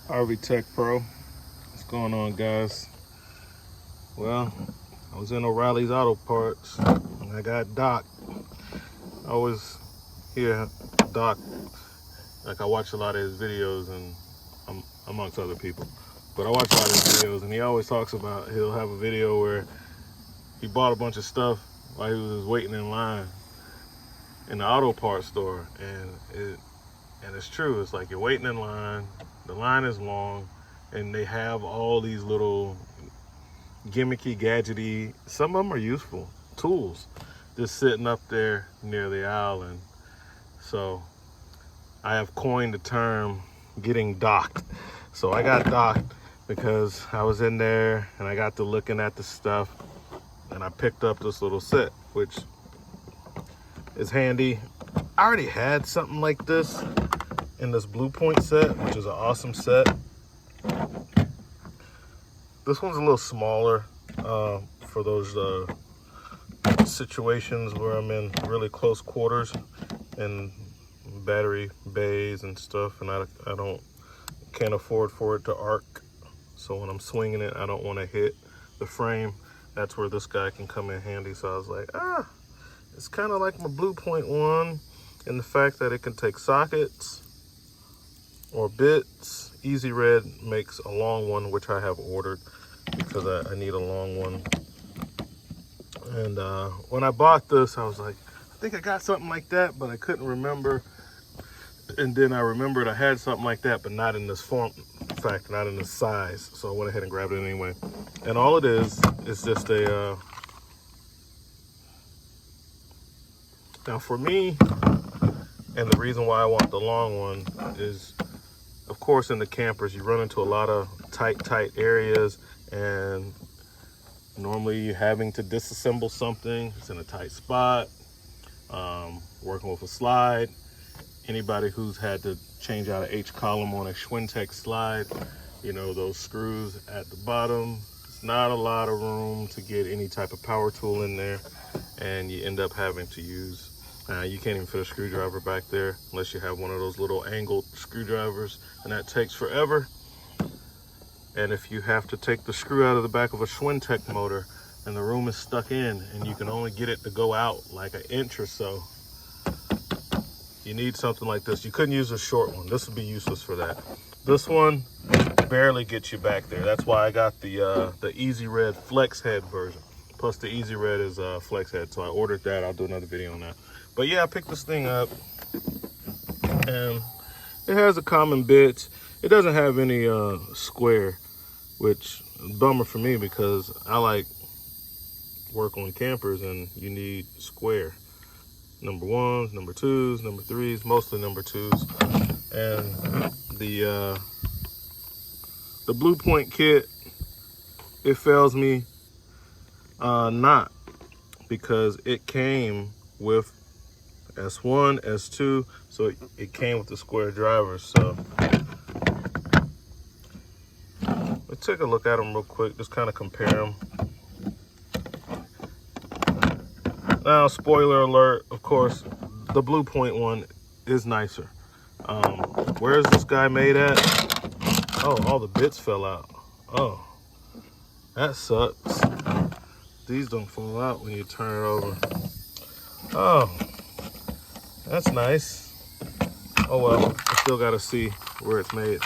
RV Tech Pro. What's going on, guys? Well, I was in O'Reilly's Auto Parts and I got Doc. I always hear Doc, like I watch a lot of his videos and amongst other people, but I watch a lot of his videos and he always talks about, he'll have a video where he bought a bunch of stuff while he was waiting in line in the auto parts store, and it's true. It's like you're waiting in line, the line is long, and they have all these little gimmicky, gadgety, some of them are useful tools just sitting up there near the aisle. And so I have coined the term getting docked. So I got docked because I was in there and I got to looking at the stuff and I picked up this little set, which is handy. I already had something like this in this Blue Point set, which is an awesome set. This one's a little smaller for those situations where I'm in really close quarters and battery bays and stuff, and I can't afford for it to arc. So when I'm swinging it, I don't want to hit the frame. That's where this guy can come in handy. So I was like, it's kind of like my Blue Point one in the fact that it can take sockets or bits. Easy Red makes a long one, which I have ordered because I need a long one. And when I bought this, I was like, I think I got something like that, but I couldn't remember. And then I remembered I had something like that, but not in this form, in fact, not in this size. So I went ahead and grabbed it anyway. And all it is just a, now for me, and the reason why I want the long one is, of course, in the campers, you run into a lot of tight areas, and normally you're having to disassemble something. It's in a tight spot, working with a slide. Anybody who's had to change out an H-column on a Schwintek slide, you know, those screws at the bottom, it's not a lot of room to get any type of power tool in there, and you end up having to use, you can't even fit a screwdriver back there unless you have one of those little angled screwdrivers, and that takes forever. And if you have to take the screw out of the back of a Schwintek motor and the room is stuck in and you can only get it to go out like an inch or so, you need something like this. You couldn't use a short one. This would be useless for that. This one barely gets you back there. That's why I got the Easy Red Flex Head version. Plus the Easy Red is Flex Head, so I ordered that. I'll do another video on that. But yeah, I picked this thing up and it has a common bits. It doesn't have any square, which is a bummer for me because I like work on campers and you need square. Number ones, number twos, number threes, mostly number twos. And the Blue Point kit, it fails me not, because it came with S1, S2, so it came with the square drivers. So let's take a look at them real quick, just kind of compare them. Now, spoiler alert, of course, the Blue Point one is nicer. Where is this guy made at? Oh, all the bits fell out. Oh, that sucks. These don't fall out when you turn it over. Oh, that's nice. Oh well, I still gotta see where it's made.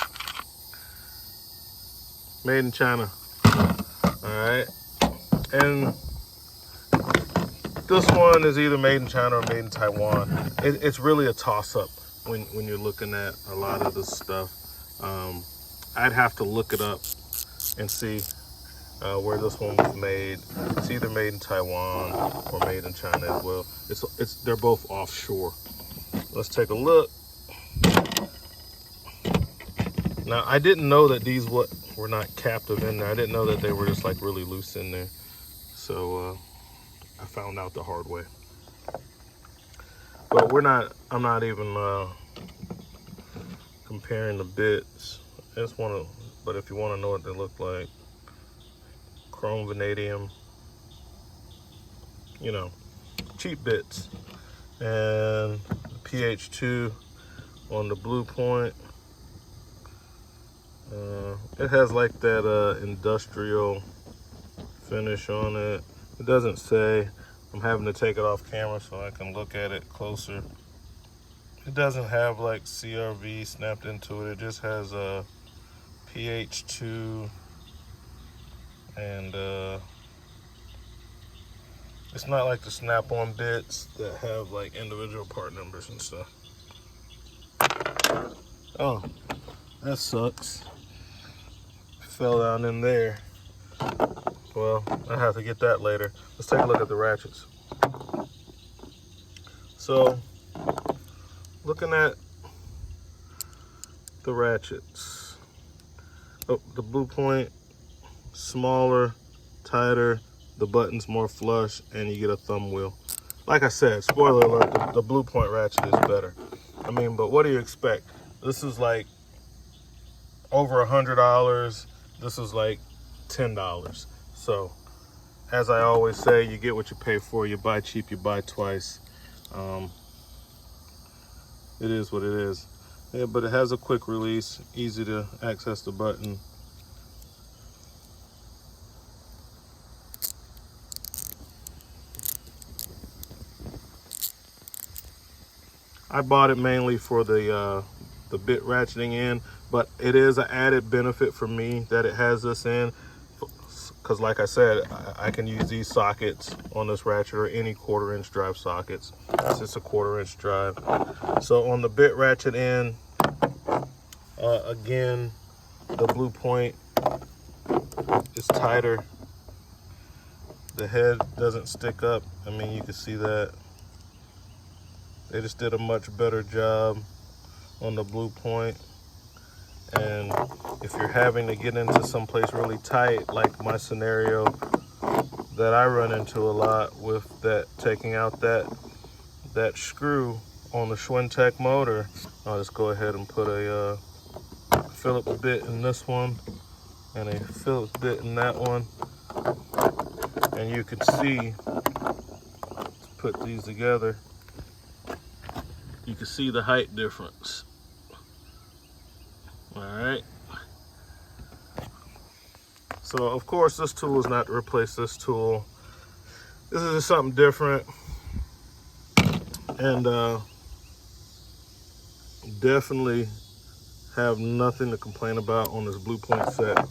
Made in China. All right, and this one is either made in China or made in Taiwan. It's really a toss-up when you're looking at a lot of this stuff. I'd have to look it up and see where this one was made. It's either made in Taiwan or made in China as well. They're both offshore. Let's take a look. Now, I didn't know that these were not captive in there. I didn't know that they were just like really loose in there. So I found out the hard way. But I'm not even comparing the bits. But if you want to know what they look like, chrome vanadium, you know, cheap bits. And pH 2 on the Blue Point. It has like that industrial finish on it. It doesn't say. I'm having to take it off camera so I can look at it closer. It doesn't have like CRV snapped into it. It just has a PH2 and it's not like the snap-on bits that have like individual part numbers and stuff. Oh, that sucks. Fell down in there. Well, I have to get that later. Let's take a look at the ratchets. So, looking at the ratchets. Oh, the blue point, smaller, tighter, the button's more flush, and you get a thumb wheel. Like I said, spoiler alert, the blue point ratchet is better. I mean, but what do you expect? This is like over $100. This is like $10. So, as I always say, you get what you pay for. You buy cheap, you buy twice. It is what it is. Yeah, but it has a quick release, easy to access the button. I bought it mainly for the bit ratcheting in, but it is an added benefit for me that it has this in. Because like I said, I can use these sockets on this ratchet or any 1/4-inch drive sockets. It's just a 1/4-inch drive. So on the bit ratchet end, again, the blue point is tighter. The head doesn't stick up. I mean, you can see that. They just did a much better job on the blue point. And if you're having to get into someplace really tight, like my scenario that I run into a lot with that, taking out that screw on the Schwintek motor, I'll just go ahead and put a Phillips bit in this one and a Phillips bit in that one. And you can see, let's put these together, you can see the height difference. All right. So of course this tool is not to replace this tool. This is just something different. And definitely have nothing to complain about on this blue point set.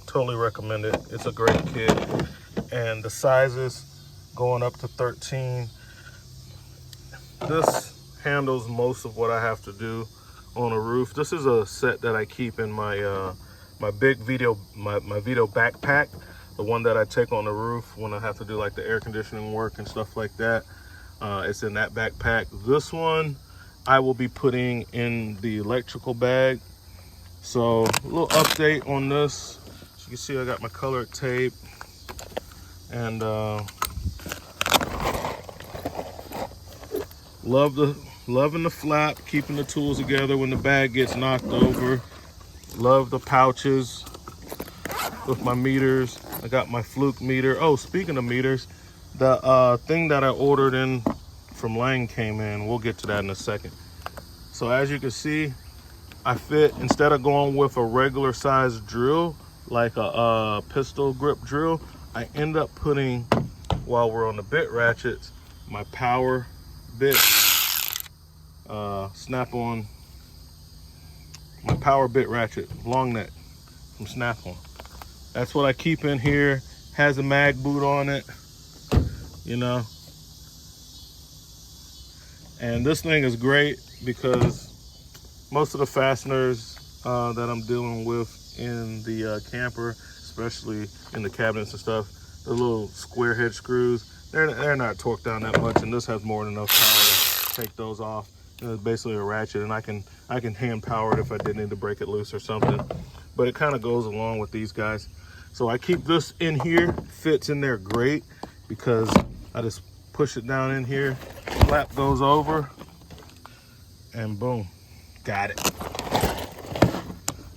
Totally recommend it. It's a great kit. And the sizes going up to 13. This handles most of what I have to do on a roof. This is a set that I keep in my my big Vito backpack, the one that I take on the roof when I have to do like the air conditioning work and stuff like that. It's in that backpack. This one I will be putting in the electrical bag. So a little update on this. As you can see, I got my colored tape and loving the flap, keeping the tools together when the bag gets knocked over. Love the pouches with my meters. I got my Fluke meter. Oh, speaking of meters, the thing that I ordered in from Lang came in. We'll get to that in a second. So as you can see, I fit, instead of going with a regular size drill, like a pistol grip drill, I end up putting, while we're on the bit ratchets, my power bit, snap-on, my power bit ratchet, long neck from Snap-on. That's what I keep in here. Has a mag boot on it, you know. And this thing is great because most of the fasteners that I'm dealing with in the camper, especially in the cabinets and stuff, the little square head screws, they're not torqued down that much, and this has more than enough power to take those off. It's basically a ratchet, and I can hand power it if I did need to break it loose or something. But it kind of goes along with these guys. So I keep this in here, fits in there great because I just push it down in here, flap goes over, and boom, got it.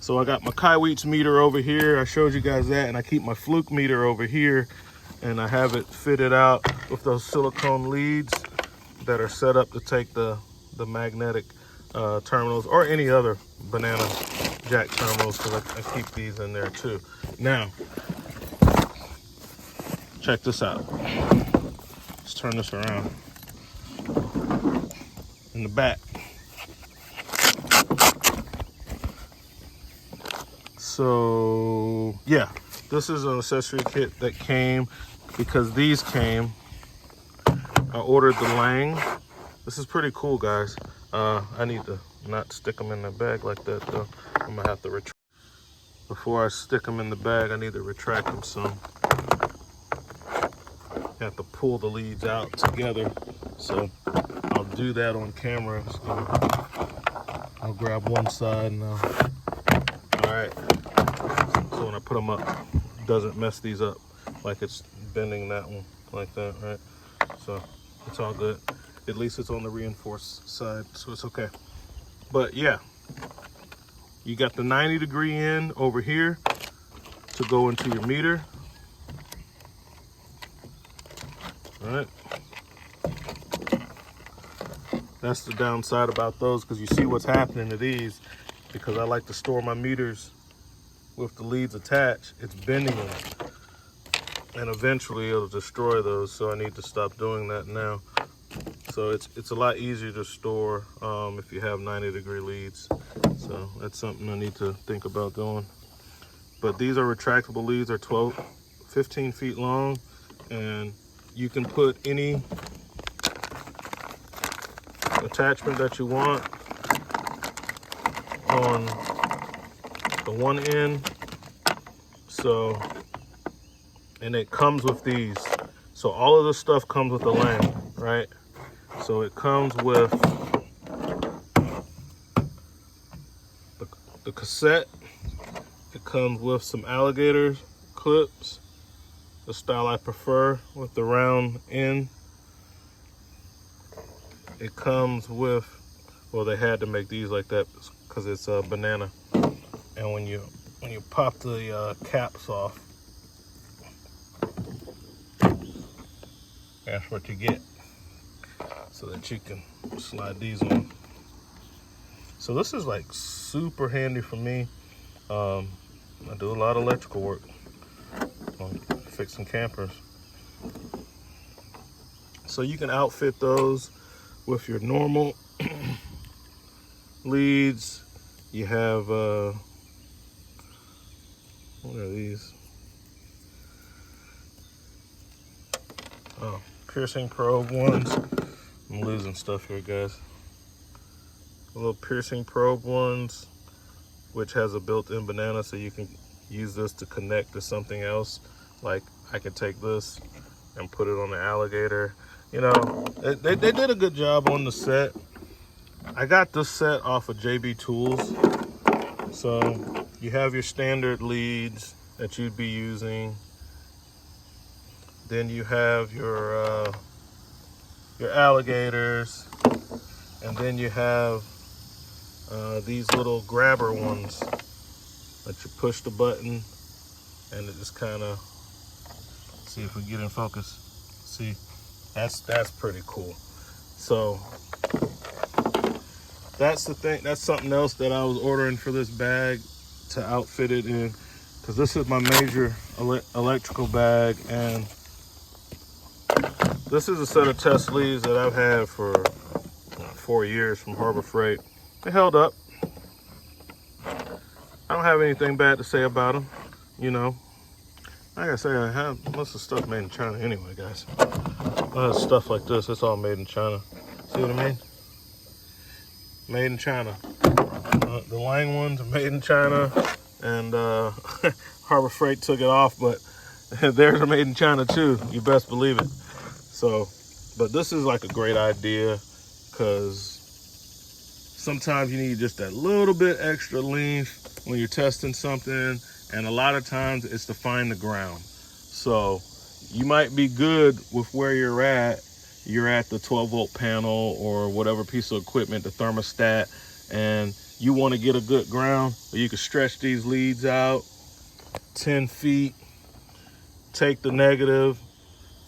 So I got my Kaiweets meter over here. I showed you guys that, and I keep my Fluke meter over here, and I have it fitted out with those silicone leads that are set up to take the magnetic terminals or any other banana jack terminals, because I keep these in there too. Now, check this out. Let's turn this around. In the back. So yeah, this is an accessory kit that came because these came. I ordered the Lang. This is pretty cool, guys. I need to not stick them in the bag like that though. I'm gonna have to retract. Before I stick them in the bag, I need to retract them some. I have to pull the leads out together. So I'll do that on camera. So I'll grab one side and all right. So when I put them up, it doesn't mess these up like it's bending that one like that, right? So it's all good. At least it's on the reinforced side, so it's okay. But yeah, you got the 90-degree end over here to go into your meter. All right. That's the downside about those, because you see what's happening to these, because I like to store my meters with the leads attached. It's bending them, and eventually it'll destroy those, so I need to stop doing that now. So it's a lot easier to store if you have 90-degree leads. So that's something I need to think about doing. But these are retractable leads. They're 15 feet long, and you can put any attachment that you want on the one end. So, and it comes with these. So all of this stuff comes with the Lang, right? So it comes with the cassette. It comes with some alligator clips, the style I prefer with the round end. It comes with, well, they had to make these like that because it's a banana. And when you pop the caps off, that's what you get, so that you can slide these on. So this is like super handy for me. I do a lot of electrical work on fixing campers. So you can outfit those with your normal leads. You have, what are these? Oh, piercing probe ones. I'm losing stuff here, guys. Little piercing probe ones, which has a built-in banana, so you can use this to connect to something else. Like I could take this and put it on the alligator. You know, they did a good job on the set. I got this set off of JB Tools. So you have your standard leads that you'd be using. Then you have your alligators, and then you have these little grabber ones that you push the button, and it just kind of, see if we get in focus. See, that's pretty cool. So that's the thing. That's something else that I was ordering for this bag to outfit it in, because this is my major electrical bag, and this is a set of test leads that I've had for 4 years from Harbor Freight. They held up. I don't have anything bad to say about them, you know. Like I say, I have most of the stuff made in China anyway, guys. Stuff like this, it's all made in China. See what I mean? Made in China. The Lang ones are made in China, and Harbor Freight took it off, but theirs are made in China too. You best believe it. So, but this is like a great idea, because sometimes you need just that little bit extra length when you're testing something, and a lot of times it's to find the ground. So you might be good with where you're at. You're at the 12-volt panel or whatever piece of equipment, the thermostat, and you want to get a good ground. You can stretch these leads out 10 feet, take the negative,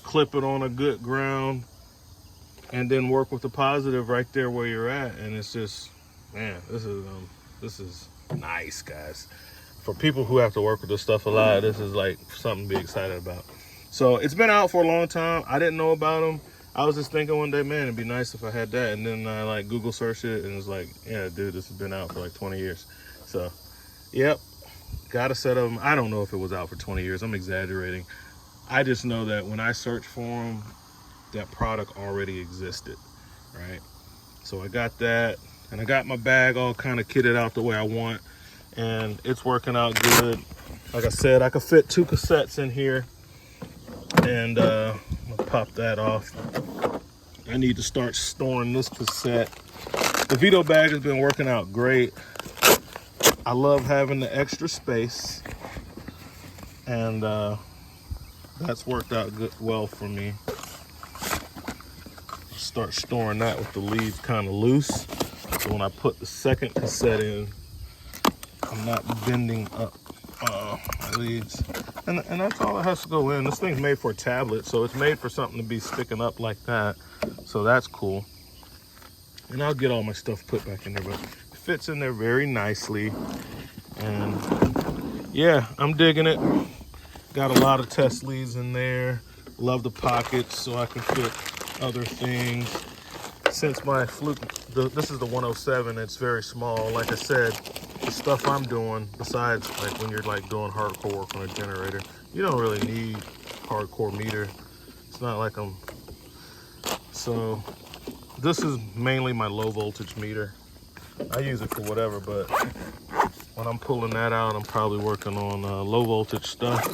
clip it on a good ground, and then work with the positive right there where you're at. And it's just, man, this is nice, guys. For people who have to work with this stuff a lot, this is like something to be excited about. So it's been out for a long time. I didn't know about them. I was just thinking one day, man, it'd be nice if I had that. And then I like Google searched it and it's like, yeah, dude, this has been out for like 20 years. So, yep, got a set of them. I don't know if it was out for 20 years. I'm exaggerating. I just know that when I searched for them, that product already existed, right? So I got that, and I got my bag all kind of kitted out the way I want, and it's working out good. Like I said, I could fit 2 cassettes in here, and I'm gonna pop that off. I need to start storing this cassette. The Vito bag has been working out great. I love having the extra space, and that's worked out well for me. Start storing that with the leads kind of loose, so when I put the second cassette in, I'm not bending up my leads. And that's all that has to go in. This thing's made for a tablet, so it's made for something to be sticking up like that. So that's cool. And I'll get all my stuff put back in there, but it fits in there very nicely. And yeah, I'm digging it. Got a lot of test leads in there. Love the pockets so I can fit other things. Since my Fluke, this is the 107, it's very small. Like I said, the stuff I'm doing, besides like when you're like doing hardcore work on a generator, you don't really need hardcore meter. It's not like so this is mainly my low voltage meter. I use it for whatever, but when I'm pulling that out, I'm probably working on low voltage stuff.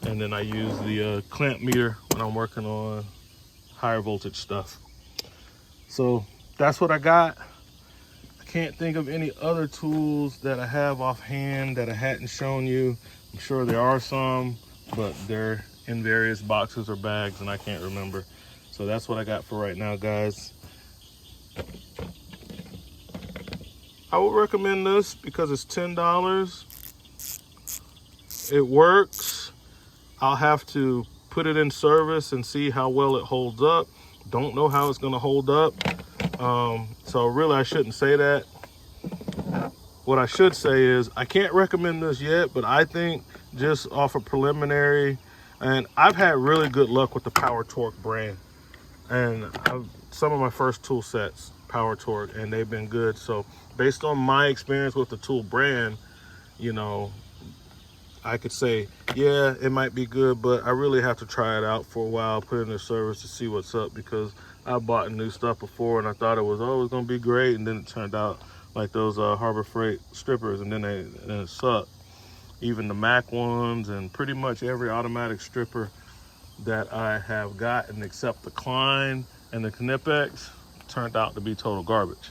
And then I use the clamp meter when I'm working on higher voltage stuff. So that's what I got. I can't think of any other tools that I have offhand that I hadn't shown you. I'm sure there are some, but they're in various boxes or bags and I can't remember. So that's what I got for right now, guys. I would recommend this because it's $10. It works. I'll have to put it in service and see how well it holds up. Don't know how it's gonna hold up. So really I shouldn't say that. What I should say is I can't recommend this yet, but I think just off a preliminary, and I've had really good luck with the Power Torque brand. And some of my first tool sets, Power Torque, and they've been good. So based on my experience with the tool brand, you know, I could say, yeah, it might be good, but I really have to try it out for a while, put it in the service to see what's up, because I bought new stuff before and I thought it was going to be great. And then it turned out like those Harbor Freight strippers, and then it sucked. Even the Mac ones and pretty much every automatic stripper that I have gotten except the Klein and the Knipex turned out to be total garbage.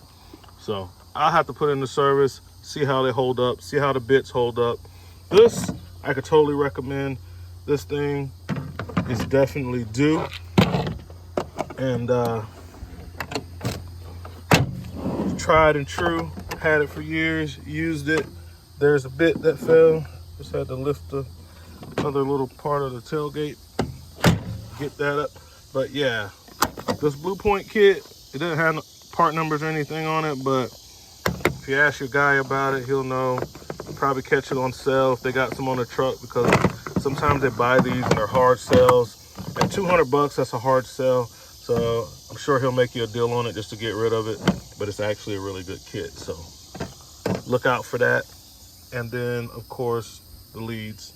So I'll have to put it in the service, see how they hold up, see how the bits hold up. This, I could totally recommend. This thing is definitely due. And tried and true, had it for years, used it. There's a bit that fell. Just had to lift the other little part of the tailgate, get that up. But yeah, this Blue Point kit, it doesn't have part numbers or anything on it, but if you ask your guy about it, he'll know. Probably catch it on sale if they got some on the truck, because sometimes they buy these and they're hard sales. At $200, that's a hard sell. So I'm sure he'll make you a deal on it just to get rid of it. But it's actually a really good kit. So look out for that. And then of course the leads.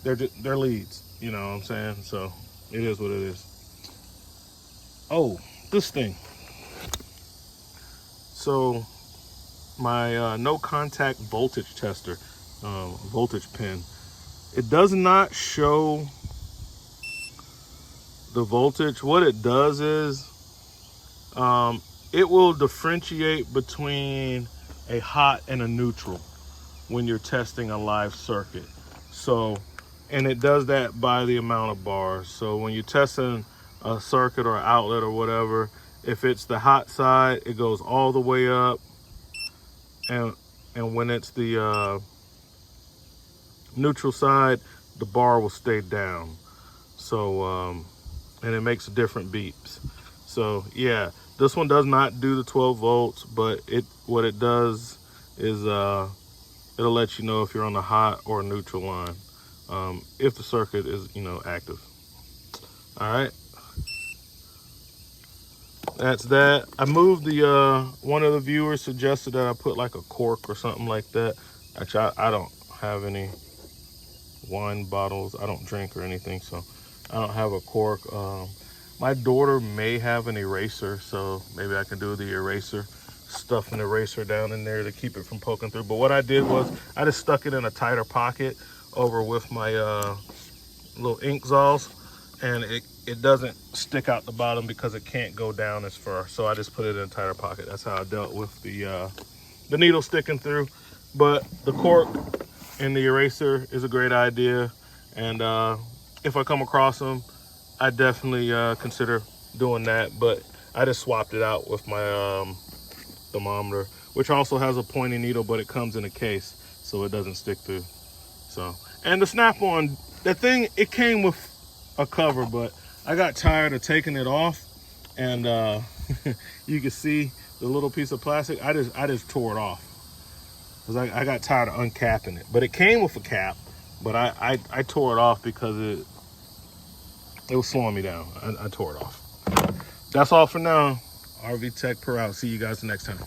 They're leads. You know what I'm saying? So it is what it is. Oh, this thing. So my no contact voltage tester, voltage pin, it does not show the voltage. What it does is it will differentiate between a hot and a neutral when you're testing a live circuit. So, and it does that by the amount of bars. So when you're testing a circuit or outlet or whatever, if it's the hot side, it goes all the way up. And when it's the neutral side, the bar will stay down. So, and it makes different beeps. So yeah, this one does not do the 12 volts, but what it does is it'll let you know if you're on the hot or neutral line, if the circuit is, you know, active. All right, that's that. I moved the one of the viewers suggested that I put like a cork or something like that. Actually, I don't have any wine bottles. I don't drink or anything, so I don't have a cork. My daughter may have an eraser, so maybe I can do the eraser, stuff an eraser down in there to keep it from poking through. But what I did was I just stuck it in a tighter pocket over with my little ink Zols, and it doesn't stick out the bottom because it can't go down as far. So I just put it in a tighter pocket. That's how I dealt with the needle sticking through. But the cork and the eraser is a great idea, and if I come across them, I definitely consider doing that. But I just swapped it out with my thermometer, which also has a pointy needle, but it comes in a case so it doesn't stick through. So, and the Snap-on, that thing, it came with a cover, but I got tired of taking it off, and you can see the little piece of plastic. I just tore it off because I got tired of uncapping it. But it came with a cap, but I tore it off because it was slowing me down. I tore it off. That's all for now. RV Tech Per out. See you guys next time.